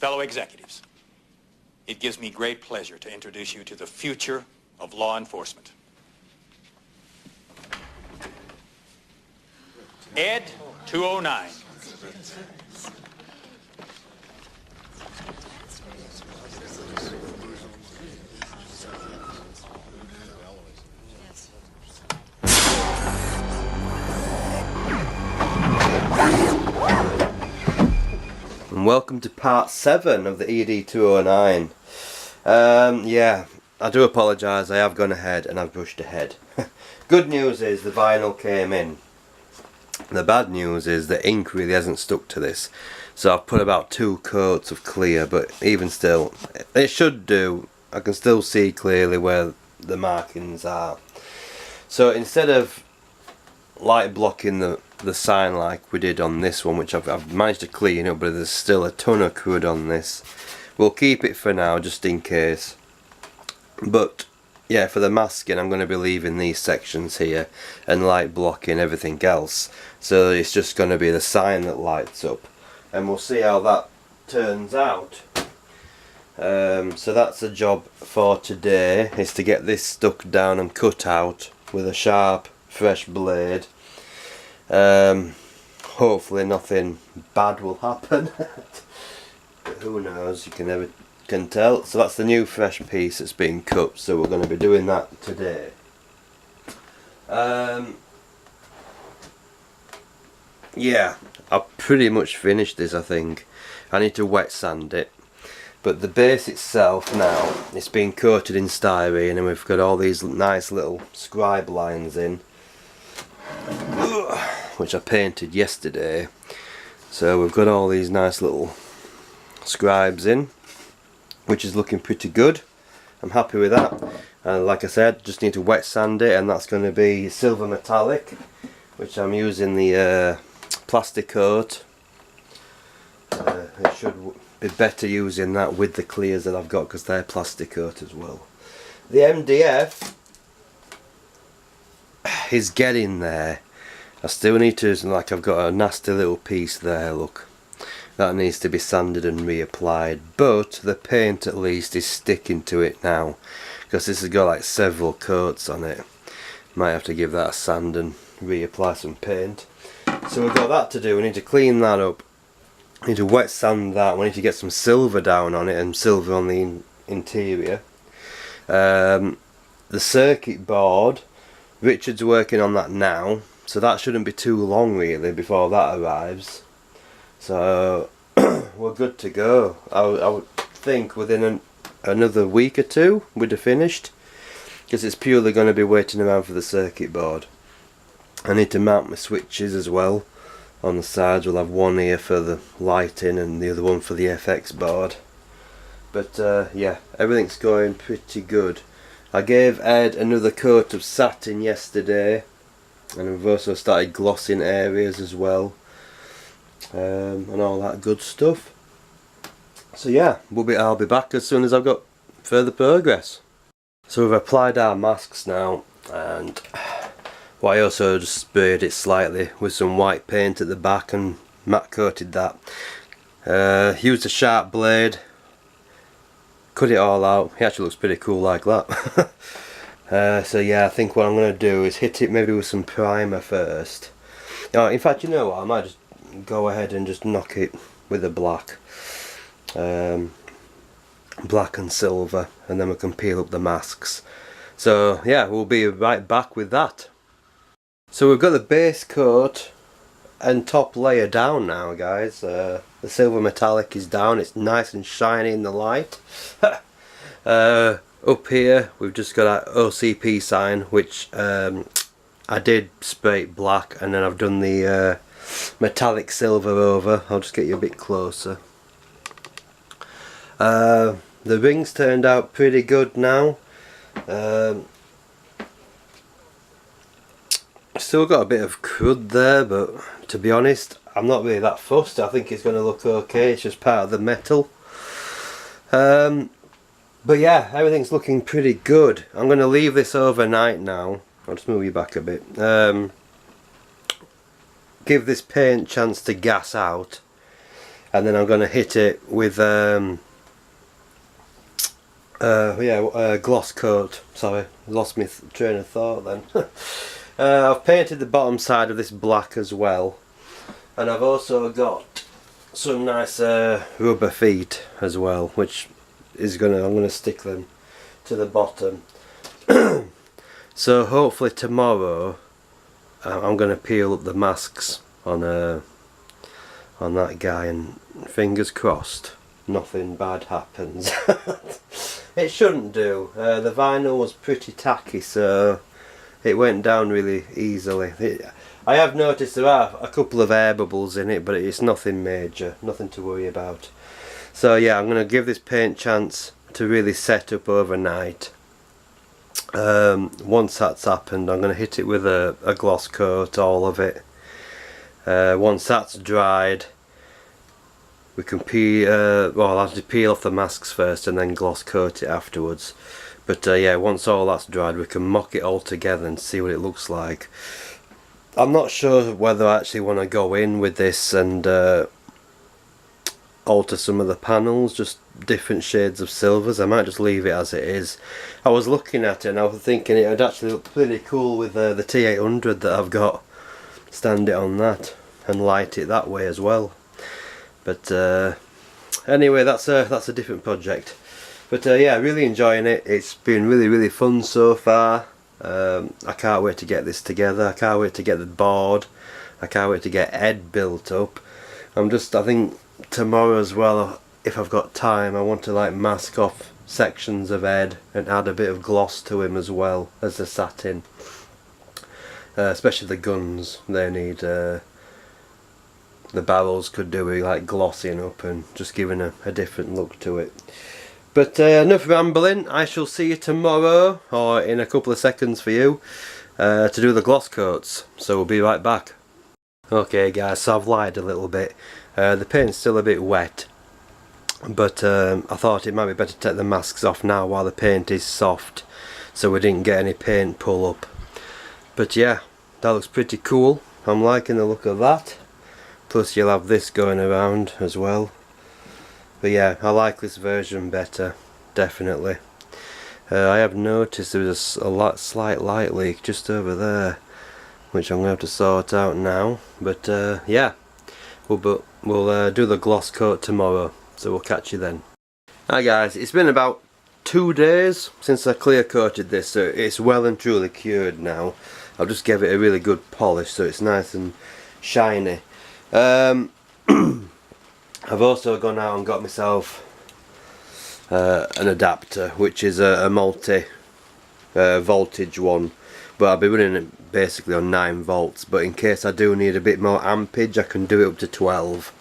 Fellow executives, it gives me great pleasure to introduce you to the future of law enforcement. Ed 209. And welcome to part 7 of the ED 209. Yeah, I do apologise, I have gone ahead and I've rushed ahead. Good news is the vinyl came in. The bad news is the ink really hasn't stuck to this. So I've put about 2 coats of clear, but even still, it should do. I can still see clearly where the markings are. So instead of light blocking the sign like we did on this one, which I've managed to clean up, but there's still a ton of crud on this. We'll keep it for now just in case. But yeah, for the masking I'm going to be leaving these sections here and light blocking everything else. So it's just going to be the sign that lights up, and we'll see how that turns out. So that's the job for today, is to get this stuck down and cut out with a sharp fresh blade. Hopefully nothing bad will happen. But who knows, you can never can tell. So that's the new fresh piece that's been cut, so we're going to be doing that today. Yeah, I've pretty much finished this, I think. I need to wet sand it, but the base itself now, it's been coated in styrene, and we've got all these nice little scribe lines in, which I painted yesterday. So we've got all these nice little scribes in, which is looking pretty good. I'm happy with that. And like I said, just need to wet sand it, and that's going to be silver metallic, which I'm using the plastic coat. It should be better using that with the clears that I've got, because they're plastic coat as well. The MDF is getting there. I still need to, like, I've got a nasty little piece there, look. That needs to be sanded and reapplied, but the paint at least is sticking to it now, because this has got like several coats on it. Might have to give that a sand and reapply some paint. So we've got that to do. We need to clean that up. We need to wet sand that. We need to get some silver down on it, and silver on the interior. The circuit board, Richard's working on that now, so that shouldn't be too long really before that arrives. So we're good to go. I would think within another week or 2 we'd have finished, because it's purely going to be waiting around for the circuit board. I need to mount my switches as well on the sides. We'll have one here for the lighting and the other one for the FX board. But yeah, everything's going pretty good. I gave Ed another coat of satin yesterday, and we've also started glossing areas as well. And all that good stuff. So yeah, I'll be back as soon as I've got further progress. So we've applied our masks now, and I also just sprayed it slightly with some white paint at the back and matte coated that. Used a sharp blade, cut it all out. It actually looks pretty cool like that. So yeah, I think what I'm going to do is hit it maybe with some primer first. In fact, you know what, I might just go ahead and just knock it with a black and silver, and then we can peel up the masks. So yeah, we'll be right back with that. So we've got the base coat and top layer down now, guys. The silver metallic is down, it's nice and shiny in the light. Up here we've just got our OCP sign, which I did spray it black, and then I've done the metallic silver over. I'll just get you a bit closer. The rings turned out pretty good now. Still got a bit of crud there, but to be honest, I'm not really that fussed. I think it's going to look okay. It's just part of the metal. But yeah, everything's looking pretty good. I'm going to leave this overnight now. I'll just move you back a bit. Give this paint a chance to gas out, and then I'm going to hit it with gloss coat. Sorry, lost my train of thought then. I've painted the bottom side of this black as well, and I've also got some nice rubber feet as well, which is I'm gonna stick them to the bottom. So hopefully tomorrow I'm gonna peel up the masks on that guy, and fingers crossed nothing bad happens. It shouldn't do. The vinyl was pretty tacky, so it went down really easily. I have noticed there are a couple of air bubbles in it, but it's nothing major, nothing to worry about. So yeah, I'm going to give this paint a chance to really set up overnight. Once that's happened, I'm going to hit it with a gloss coat, all of it. Once that's dried, we can well, I'll have to peel off the masks first and then gloss coat it afterwards. But yeah, once all that's dried, we can mock it all together and see what it looks like. I'm not sure whether I actually want to go in with this and alter some of the panels, just different shades of silvers. I might just leave it as it is. I was looking at it and I was thinking it would actually look pretty cool with the T800 that I've got. Stand it on that and light it that way as well. But anyway, that's a different project. But yeah, really enjoying it. It's been really fun so far. I can't wait to get this together. I can't wait to get the board. I can't wait to get Ed built up. I think tomorrow as well, if I've got time, I want to like mask off sections of Ed and add a bit of gloss to him as well as the satin. Especially the guns, they need the barrels could do with like glossing up and just giving a different look to it. But enough rambling. I shall see you tomorrow, or in a couple of seconds for you, to do the gloss coats. So we'll be right back. Okay guys, so I've lied a little bit. The paint's still a bit wet, but I thought it might be better to take the masks off now while the paint is soft, so we didn't get any paint pull up. But yeah, that looks pretty cool. I'm liking the look of that. Plus you'll have this going around as well. But yeah, I like this version better, definitely. I have noticed there was a slight light leak just over there, which I'm going to have to sort out now. But yeah, we'll do the gloss coat tomorrow, so we'll catch you then. Hi guys, it's been about 2 days since I clear coated this, so it's well and truly cured now. I'll just give it a really good polish so it's nice and shiny. I've also gone out and got myself an adapter, which is a multi voltage one, but I'll be running it basically on 9 volts, but in case I do need a bit more ampage I can do it up to 12.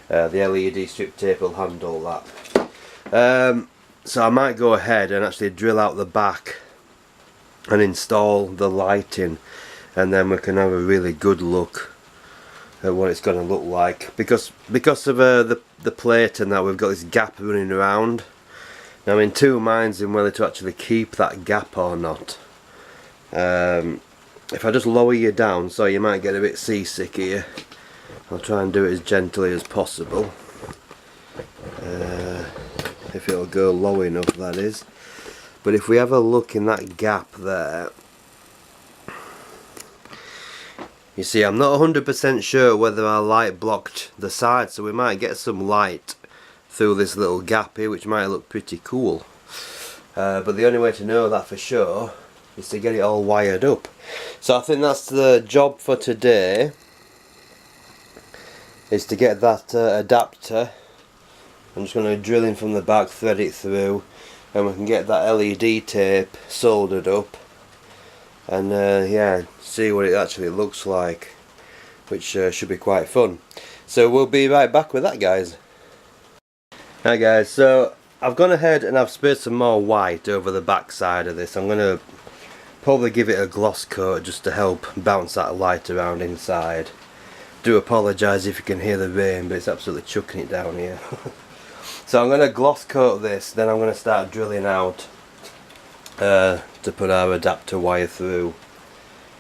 The LED strip tape will handle that. So I might go ahead and actually drill out the back and install the lighting, and then we can have a really good look at what it's going to look like, because of the plate and that, we've got this gap running around. Now I'm in two minds in whether to actually keep that gap or not. If I just lower you down, so you might get a bit seasick here, I'll try and do it as gently as possible, if it'll go low enough, that is. But if we have a look in that gap there, you see, I'm not 100% sure whether our light blocked the side, so we might get some light through this little gap here, which might look pretty cool. But the only way to know that for sure is to get it all wired up. So I think that's the job for today, is to get that adapter. I'm just going to drill in from the back, thread it through, and we can get that LED tape soldered up. And yeah, see what it actually looks like, which should be quite fun. So we'll be right back with that, guys. Hi guys, so I've gone ahead and I've sprayed some more white over the back side of this. I'm going to probably give it a gloss coat just to help bounce that light around inside. Do apologise if you can hear the rain, but it's absolutely chucking it down here. So I'm going to gloss coat this, then I'm going to start drilling out to put our adapter wire through.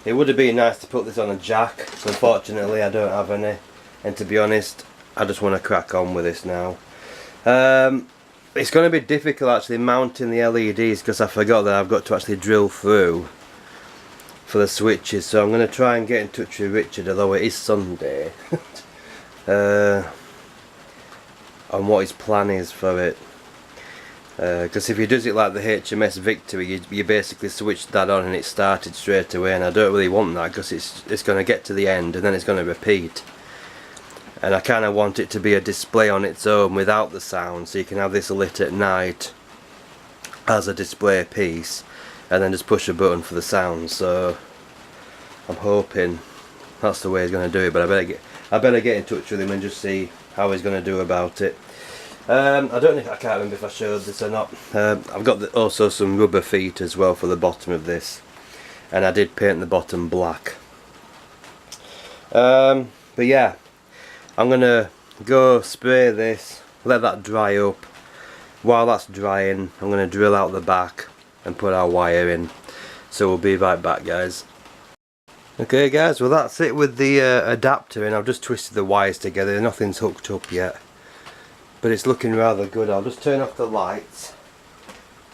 It would have been nice to put this on a jack, but unfortunately I don't have any, and to be honest, I just want to crack on with this now. It's going to be difficult actually mounting the LEDs because I forgot that I've got to actually drill through for the switches, so I'm going to try and get in touch with Richard, although it is Sunday, on what his plan is for it. Because if he does it like the HMS Victory, you basically switch that on and it started straight away, and I don't really want that because it's going to get to the end and then it's going to repeat. And I kind of want it to be a display on its own without the sound, so you can have this lit at night as a display piece and then just push a button for the sound. So I'm hoping that's the way he's going to do it, but I better get in touch with him and just see how he's going to do about it. I don't know, I can't remember if I showed this or not. I've got also some rubber feet as well for the bottom of this, and I did paint the bottom black. But yeah, I'm gonna go spray this, let that dry up. While that's drying, I'm gonna drill out the back and put our wire in. So we'll be right back, guys. Okay guys, well that's it with the adapter, and I've just twisted the wires together. Nothing's hooked up yet, but it's looking rather good. I'll just turn off the lights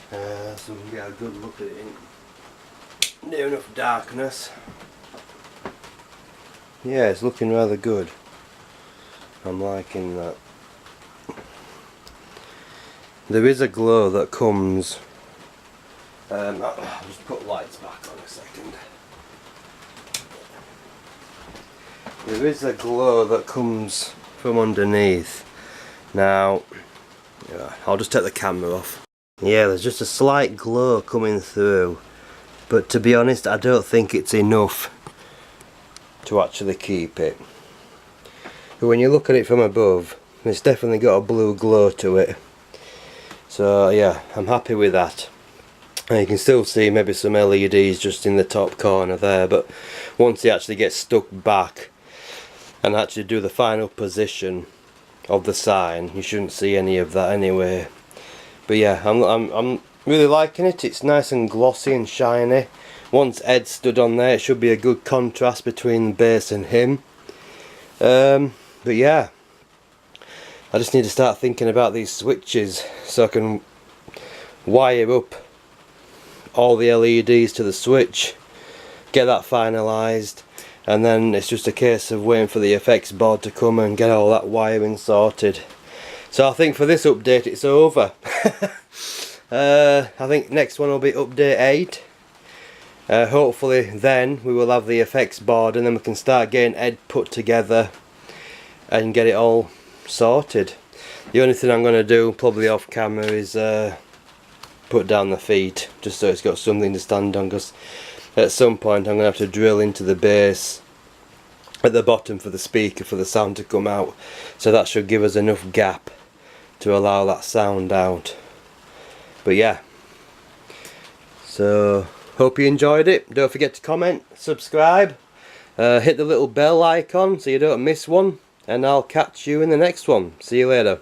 so we can get a good look at it in near enough darkness. Yeah, it's looking rather good. I'm liking that. There is a glow that comes. I'll just put lights back on a second. There is a glow that comes from underneath. Now, I'll just take the camera off. Yeah, there's just a slight glow coming through, but to be honest, I don't think it's enough to actually keep it. But when you look at it from above, it's definitely got a blue glow to it. So yeah, I'm happy with that. And you can still see maybe some LEDs just in the top corner there, but once it actually gets stuck back and actually do the final position of the sign, you shouldn't see any of that anyway. But yeah, I'm really liking it. It's nice and glossy and shiny. Once Ed stood on there, it should be a good contrast between the base and him. But yeah, I just need to start thinking about these switches so I can wire up all the LEDs to the switch, get that finalised, and then it's just a case of waiting for the effects board to come and get all that wiring sorted. So I think for this update it's over. I think next one will be update 8. Hopefully then we will have the effects board, and then we can start getting Ed put together and get it all sorted. The only thing I'm going to do probably off camera is put down the feet, just so it's got something to stand on, because at some point I'm going to have to drill into the base at the bottom for the speaker for the sound to come out, so that should give us enough gap to allow that sound out. But yeah, so hope you enjoyed it. Don't forget to comment, subscribe, hit the little bell icon so you don't miss one, and I'll catch you in the next one. See you later.